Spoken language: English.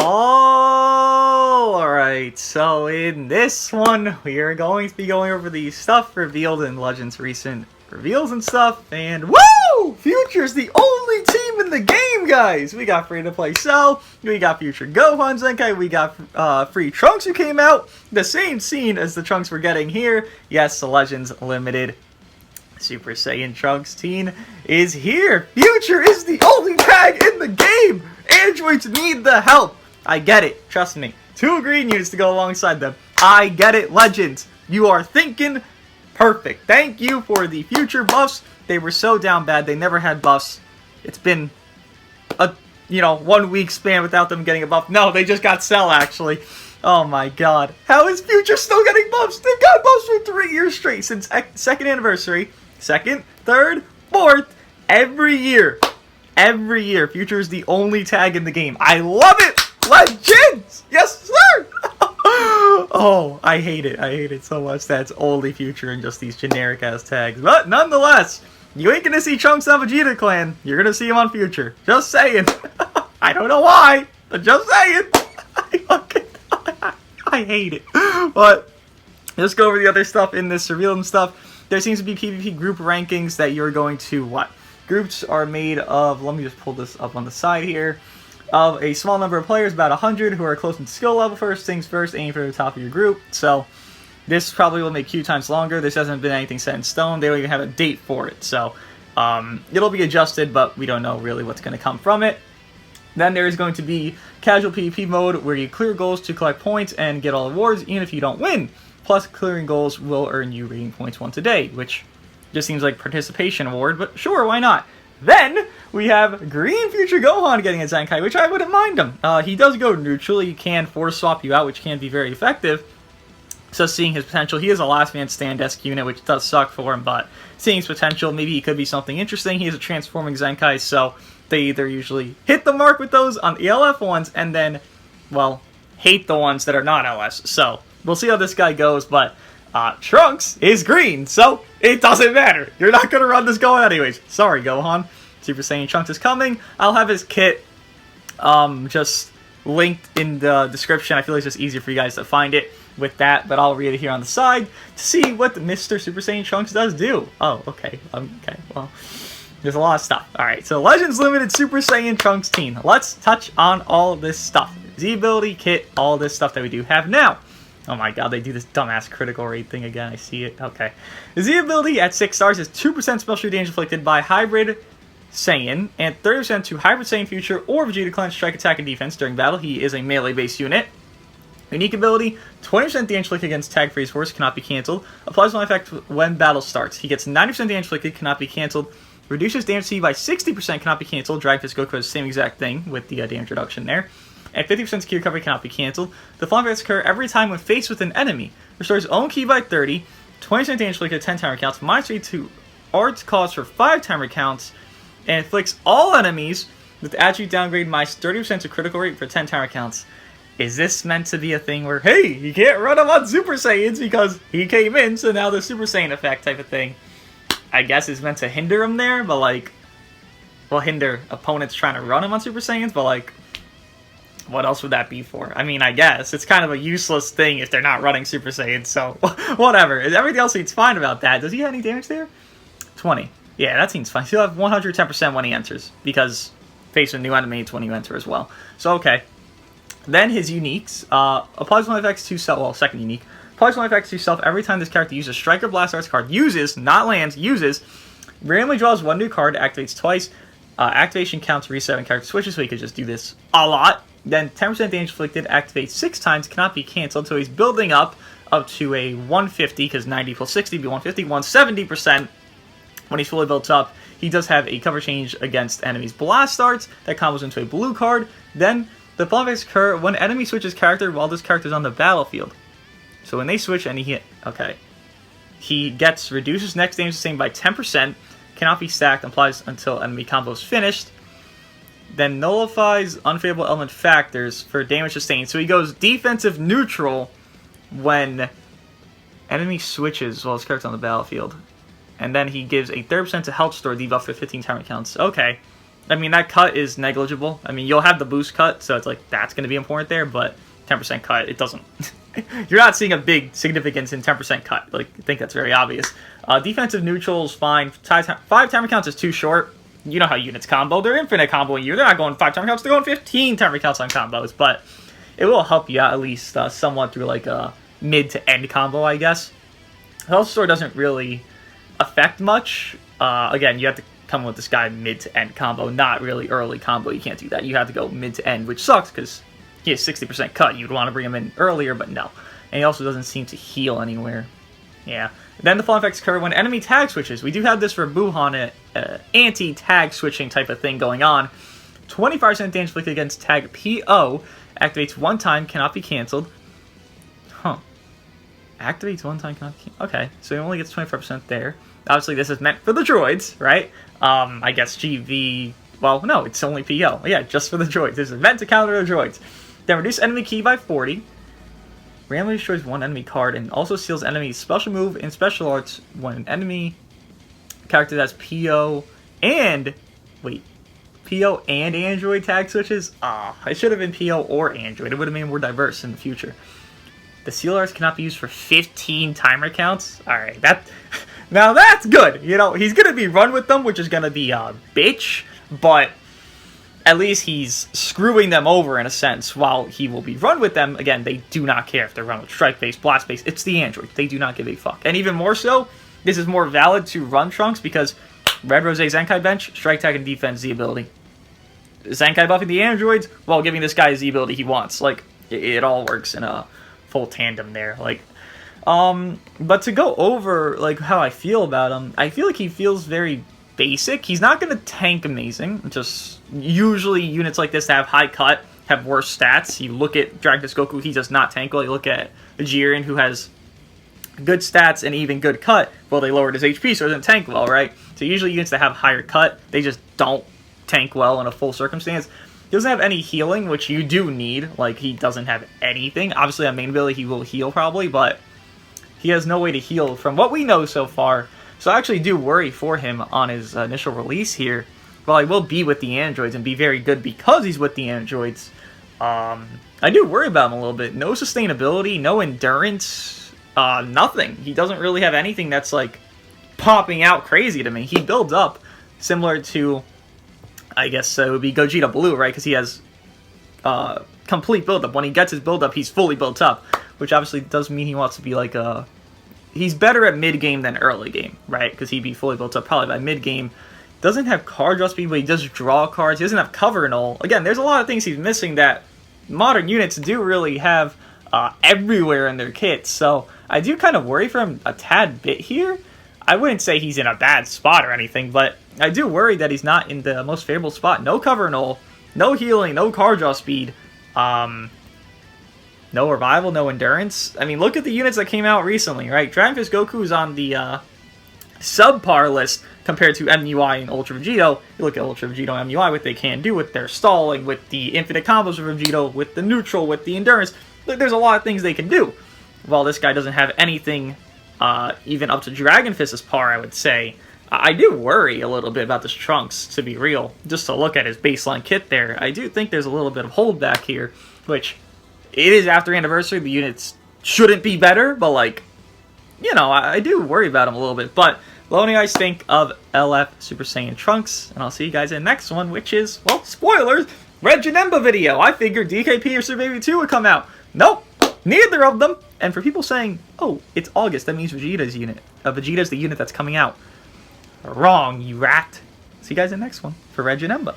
Oh, alright, so in this one, we are going to be going over the stuff revealed in Legends recent reveals and stuff, and woo! Future's the only team in the game, guys! We got free-to-play Cell, we got Future Gohan Zenkai, we got free Trunks who came out, the same scene as the Trunks we're getting here. Yes, the Legends Limited Super Saiyan Trunks teen is here! Future is the only tag in the game! Androids need the help! I get it, trust me. 2 green units to go alongside them. I get it, Legends. You are thinking perfect. Thank you for the Future buffs. They were so down bad, they never had buffs. It's been a, 1 week span without them getting a buff. No, they just got Cell, actually. Oh my god. How is Future still getting buffs? They've got buffs for 3 years straight since 2nd anniversary. 2nd, 3rd, 4th, every year. Every year, Future is the only tag in the game. I love it! Legends! Yes, sir! Oh, I hate it. I hate it so much that it's only Future and just these generic-ass tags. But nonetheless, you ain't gonna see Trunks on Vegeta Clan. You're gonna see him on Future. Just saying. I don't know why, but just saying. I hate it. But let's go over the other stuff in this reveal and stuff. There seems to be PvP group rankings that you're going to, Groups are made of, let me just pull this up on the side here, of a small number of players, about 100, who are close in skill level. First things first, aim for the top of your group. So this probably will make queue times longer. This hasn't been anything set in stone. They don't even have a date for it. So it'll be adjusted, but we don't know really what's going to come from it. Then there is going to be casual PvP mode, where you clear goals to collect points and get all awards, even if you don't win. Plus, clearing goals will earn you rating points once a day, which just seems like participation award, but sure, why not? Then we have Green Future Gohan getting a Zenkai, which I wouldn't mind him. He does go neutral. He can force swap you out, which can be very effective. So seeing his potential, he is a last man stand-esque unit, which does suck for him, but seeing his potential, maybe he could be something interesting. He is a transforming Zenkai, so they either usually hit the mark with those on the LF ones, and then, well, hate the ones that are not LS. So we'll see how this guy goes, but Trunks is green, so it doesn't matter. You're not going to run this Gohan anyways. Sorry, Gohan. Super Saiyan Trunks is coming. I'll have his kit just linked in the description. I feel like it's just easier for you guys to find it with that, but I'll read it here on the side to see what Mr. Super Saiyan Trunks does do. Oh, okay. Okay, well, there's a lot of stuff. Alright, so Legends Limited Super Saiyan Trunks Teen. Let's touch on all this stuff. Z ability, kit, all this stuff that we do have now. Oh my god, they do this dumbass critical rate thing again. I see it. Okay. The Z ability at 6 stars is 2% special damage inflicted by Hybrid Saiyan, and 30% to Hybrid Saiyan Future or Vegeta Clan strike, attack, and defense during battle. He is a melee-based unit. Unique ability, 20% damage inflicted against Tag Freeze Force, cannot be cancelled. Applies one effect when battle starts. He gets 90% damage inflicted, cannot be cancelled. Reduces damage to by 60%, cannot be cancelled. Dragon Fist Goku has the same exact thing with the damage reduction there. And 50% key recovery cannot be cancelled. The flying effects occur every time when faced with an enemy. Restores own key by 30, 20% damage inflicted 10 timer counts, minus 3 to arts cost for 5 timer counts, and inflicts all enemies with attribute downgrade minus 30% to critical rate for 10 timer counts. Is this meant to be a thing where, hey, you can't run him on Super Saiyans because he came in, so now the Super Saiyan effect type of thing? I guess is meant to hinder him there, but well, hinder opponents trying to run him on Super Saiyans, but what else would that be for? I mean, I guess. It's kind of a useless thing if they're not running Super Saiyan, so whatever. Everything else seems fine about that. Does he have any damage there? 20. Yeah, that seems fine. He'll have 110% when he enters, because face a new enemy, it's when you enter as well. So, okay. Then his uniques. Applies one effects to self. Well, second unique. Applies one effects to self every time this character uses Striker Blast Arts card. Uses, not lands, uses. Randomly draws one new card, activates twice. Activation counts reset when character switches, so he could just do this a lot. Then 10% damage inflicted, activates 6 times, cannot be cancelled, so he's building up to a 150, because 90 plus 60 would be 150, 170%. When he's fully built up, he does have a cover change against enemies' blast darts that combos into a blue card. Then the following effects occur when enemy switches character while this character is on the battlefield. So when they switch and he gets reduces next damage sustained by 10%, cannot be stacked, applies until enemy combo is finished. Then nullifies unfavorable element factors for damage sustained. So he goes defensive neutral when enemy switches while his character's on the battlefield. And then he gives a 30% to health store debuff for 15 timer counts. Okay. I mean, that cut is negligible. I mean, you'll have the boost cut, so it's like that's going to be important there, but 10% cut, it doesn't. You're not seeing a big significance in 10% cut. Like, I think that's very obvious. Defensive neutral is fine. 5 timer counts is too short. You know how units combo. They're infinite comboing you. They're not going 5 timer counts. They're going 15 timer counts on combos, but it will help you out at least somewhat through like a mid to end combo, I guess. Health Store doesn't really affect much. Again, you have to come with this guy mid to end combo, not really early combo. You can't do that. You have to go mid to end, which sucks because he has 60% cut. You'd want to bring him in earlier, but no. And he also doesn't seem to heal anywhere. Yeah. Then the fun effects occur when enemy tag switches. We do have this for Buhan, anti-tag switching type of thing going on. 25% damage inflicted against tag PO. Activates one time, cannot be cancelled. Huh. Activates one time, cannot be cancelled. Okay, so he only gets 25% there. Obviously, this is meant for the droids, right? I guess GV... Well, no, it's only PO. Yeah, just for the droids. This is meant to counter the droids. Then reduce enemy key by 40. Randomly destroys one enemy card and also seals enemy special move and special arts when an enemy character has PO and... Wait. PO and Android tag switches? It should have been PO or Android. It would have been more diverse in the future. The seal arts cannot be used for 15 timer counts. Alright, now that's good. You know, he's going to be run with them, which is going to be a bitch, but at least he's screwing them over in a sense. While he will be run with them, again, they do not care if they're run with strike base, blast base. It's the Android. They do not give a fuck. And even more so, this is more valid to run Trunks because Red Rose Zenkai bench, strike tag and defense Z ability. Zenkai buffing the androids while giving this guy Z ability he wants. Like, it all works in a full tandem there. Like, but to go over like how I feel about him, I feel like he feels very basic. He's not going to tank amazing. Just usually units like this that have high cut have worse stats. You look at Dragon Fist Goku, he does not tank well. You look at Jiren, who has good stats and even good cut. Well, they lowered his HP, so it doesn't tank well, right? So usually units that have higher cut, they just don't tank well in a full circumstance. He doesn't have any healing, which you do need. Like, he doesn't have anything. Obviously, on main ability, he will heal probably, but he has no way to heal from what we know so far. So I actually do worry for him on his initial release here. While I will be with the androids and be very good because he's with the androids, I do worry about him a little bit. No sustainability, no endurance, nothing. He doesn't really have anything that's like popping out crazy to me. He builds up similar to, I guess it would be Gogeta Blue, right? Because he has complete build-up. When he gets his build-up, he's fully built up, which obviously does mean he wants to be like a... He's better at mid-game than early game, right? Because he'd be fully built up probably by mid-game. Doesn't have card draw speed, but he does draw cards. He doesn't have cover and all. Again, there's a lot of things he's missing that modern units do really have everywhere in their kits. So I do kind of worry for him a tad bit here. I wouldn't say he's in a bad spot or anything, but I do worry that he's not in the most favorable spot. No cover and all, no healing, no card draw speed, no revival, no endurance. I mean, look at the units that came out recently, right? Dragon Fist Goku is on the subpar list compared to MUI and Ultra Vegito. You look at Ultra Vegito and MUI, what they can do with their stalling, with the infinite combos of Vegito, with the neutral, with the endurance. There's a lot of things they can do. While this guy doesn't have anything even up to Dragon Fist's par, I would say. I do worry a little bit about this Trunks, to be real. Just to look at his baseline kit there, I do think there's a little bit of holdback here, which it is after anniversary. The units shouldn't be better, but like, you know, I do worry about him a little bit. But let me know what you guys think of LF Super Saiyan Trunks, and I'll see you guys in the next one, which is, well, spoilers, Red Janemba video. I figured DKP or Super Baby 2 would come out. Nope, neither of them. And for people saying, oh, it's August, that means Vegeta's unit. Vegeta's the unit that's coming out. Wrong, you rat. See you guys in the next one for Red Janemba.